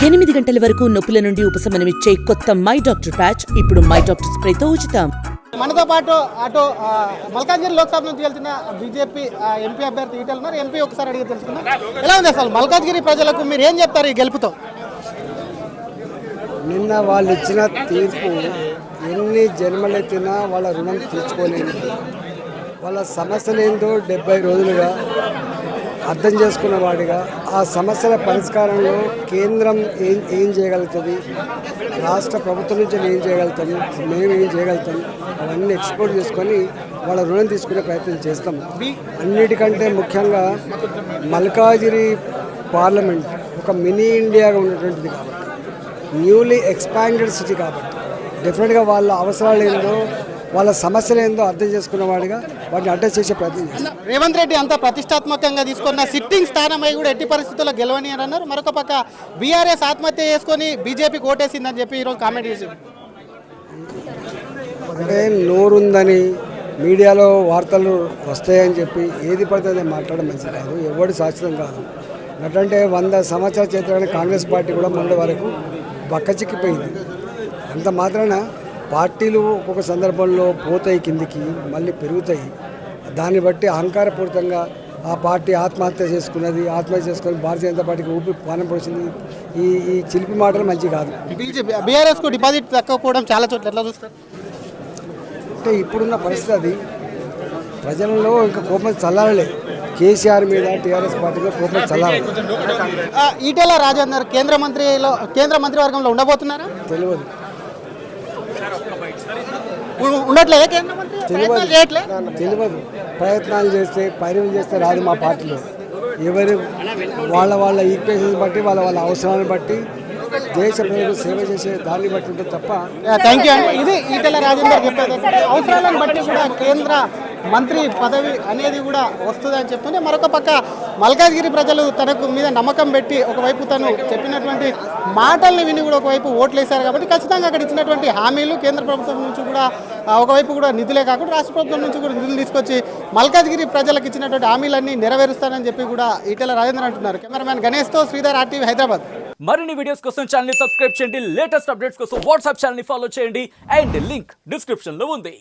8 గంటల వరకు నొప్పుల నుండి ఉపశమనమిచ్చే కొత్త మై డాక్టర్ ప్యాచ్ ఇప్పుడు మై డాక్టర్ స్ప్రేతో ఉచితం. మనతో పాటు అటు మల్కాజ్గిరి లోక్సభ నుంచి గెలిచిన బీజేపీ ఎంపీ అభ్యర్థి ఈటెల ఉన్నారు. ఎంపీ ఒకసారి అడిగి తెలుసుకుందాం. ఎలా ఉంది అసలు మల్కాజ్గిరి ప్రజలకు మీరు ఏం చెప్తారు ఈ గెలుపుతో? నిన్న వాళ్ళు ఇచ్చిన తీర్పు ఎన్ని జన్మలెత్తినా వాళ్ళ రుణం తీర్చుకోలేదు. వాళ్ళ సమస్యలేందో 70 రోజులుగా అర్థం చేసుకున్న వాడిగా ఆ సమస్యల పరిష్కారంలో కేంద్రం ఏం చేయగలుగుతుంది, రాష్ట్ర ప్రభుత్వం నుంచి ఏం చేయగలుగుతాము, మేము ఏం చేయగలుగుతాము, అవన్నీ ఎక్స్ప్లోర్ చేసుకొని వాళ్ళ రుణం తీసుకునే ప్రయత్నం చేస్తాం. అన్నిటికంటే ముఖ్యంగా మల్కాజిగిరి పార్లమెంట్ ఒక మినీ ఇండియాగా ఉన్నటువంటిది కాబట్టి, న్యూలీ ఎక్స్పాండెడ్ సిటీ కాబట్టి డెఫినెట్గా వాళ్ళ అవసరాలు ఏందో, వాళ్ళ సమస్యలు ఏందో అర్థం చేసుకున్న వాడిగా వాటిని అడ్రస్ చేసే ప్రయత్నం చేస్తాం. రేవంత్ రెడ్డి అంతా ప్రతిష్టాత్మకంగా తీసుకున్న సిట్టింగ్ స్థానమై కూడా ఎట్టి పరిస్థితుల్లో గెలవని అని అన్నారు. మరొక పక్క బీఆర్ఎస్ ఆత్మహత్య చేసుకొని బీజేపీకి ఓటేసిందని చెప్పి ఈరోజు కామెంట్ చేసింది. అంటే నోరుందని మీడియాలో వార్తలు వస్తాయని చెప్పి ఏది పడుతుందని మాట్లాడడం మంచిది కాదు, ఎవడు శాశ్వతం కాదు. అంటే 100 సంవత్సరాల చేతులని కాంగ్రెస్ పార్టీ కూడా మొన్నటి వరకు బక్కచిక్కిపోయింది. అంత మాత్రాన పార్టీలు ఒక్కొక్క సందర్భంలో పోతాయి, కిందికి మళ్ళీ పెరుగుతాయి. దాన్ని బట్టి అహంకారపూరితంగా ఆ పార్టీ ఆత్మహత్య చేసుకున్నది, ఆత్మహత్య చేసుకుని భారతీయ జనతా పార్టీకి ఊపి పానం పొడిచింది. ఈ చిలిపి మాటలు మంచి కాదు. బీఆర్ఎస్కు డిపాజిట్ తక్కువడం చాలా చోట్ల ఎట్లా చూస్తారు? అంటే ఇప్పుడున్న పరిస్థితి అది, ప్రజలలో ఇంకా కోపం చల్లారలేదు. కేసీఆర్ మీద టీఆర్ఎస్ పార్టీలో కోపం చల్లారలేదు. ఈటెల రాజేందర్ కేంద్ర మంత్రివర్గంలో ఉండబోతున్నారా? తెలియదు, ఉండట్లేదా కేంద్ర మంత్రి? తెలియదు. ప్రయత్నాలు చేస్తే పైరులు చేస్తే రాదు. మా పార్టీలో ఎవరు వాళ్ళ ఈక్వేషన్స్ బట్టి వాళ్ళ అవసరాలను బట్టి దేశ ప్రజలకు సేవ చేసే దాన్ని బట్టి ఉంటుంది తప్ప. థ్యాంక్ యూ అండి. ఇది ఈటెల రాజేందర్ చెప్పేది. అవసరాలను బట్టి కూడా కేంద్ర మంత్రి పదవి అనేది కూడా వస్తుందని చెప్తుంటే, మరొక పక్క మల్కాజ్గిరి ప్రజలు తనకు మీద నమ్మకం పెట్టి ఒకవైపు తను చెప్పినటువంటి మాటల్ని విని కూడా ఒకవైపు ఓట్లు వేశారు కాబట్టి ఖచ్చితంగా అక్కడ ఇచ్చినటువంటి హామీలు కేంద్ర ప్రభుత్వం నుంచి కూడా ఒకవైపు కూడా నిధులే కాకుండా రాష్ట్ర ప్రభుత్వం నుంచి కూడా నిధులు తీసుకొచ్చి మల్కాజ్గిరి ప్రజలకు ఇచ్చినటువంటి హామీలన్నీ నెరవేరుస్తానని చెప్పి కూడా ఈటెల రాజేందర్ అంటున్నారు. కెమెరామ్యాన్ గణేష్తో శ్రీధర్, RTV హైదరాబాద్. మరిన్ని వీడియోస్ కోసం ఛానల్ ని సబ్స్క్రైబ్ చేయండి, లేటెస్ట్ అప్డేట్స్ కోసం వాట్సాప్ ఛానల్ ని ఫాలో చేయండి అండ్ లింక్ డిస్క్రిప్షన్ లో ఉంది.